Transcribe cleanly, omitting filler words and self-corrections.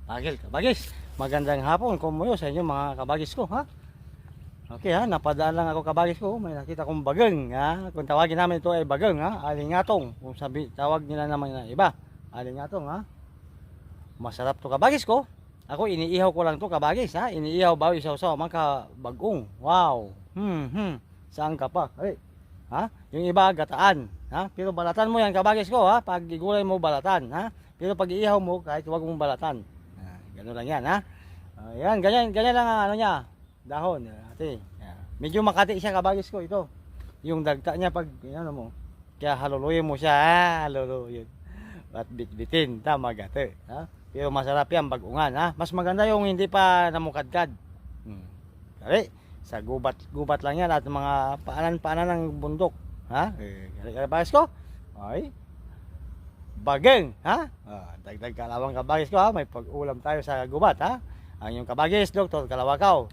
Kabagis. Magandang hapon kumuyo sa inyo mga kabagis ko, ha? Okay ha, napadaan lang ako kabagis ko. May nakita kong bageng, ha? Kung tawagin namin ito ay bageng, ha? Alingatong. Kung tawag nila naman na iba, alingatong, ha? Masarap to kabagis ko. Ako iniihaw ko lang to kabagis, ha? Iniihaw ba isaw-saw mga bagong. Wow. Saan ka pa? Hey. Ha? Yung iba gataan, ha? Pero balatan mo yan kabagis ko, ha? Pag igulay mo balatan, ha? Pero pag iihaw mo kahit huwag mong balatan. Ganun lang yan, ha? Yan, ganyan lang ang ano niya. Dahon. Ate. Medyo makati siya kabagis ko ito. Yung dagta niya pag ano mo. Kaya haluluyin mo siya, ha? Haluluyin. At bitbitin, tama gate, ha? Pero masarap yan bagungan, ha? Mas maganda yung hindi pa namukadkad. Kali, sa gubat lang yan at mga paanan ng bundok, ha? Kabagis ko. Ay. Bageng, ha? Dagdag kalawang kabagis ko, ha? May pag-ulam tayo sa gubat, ha? Ang yung kabagis, Dr. Kalawakaw.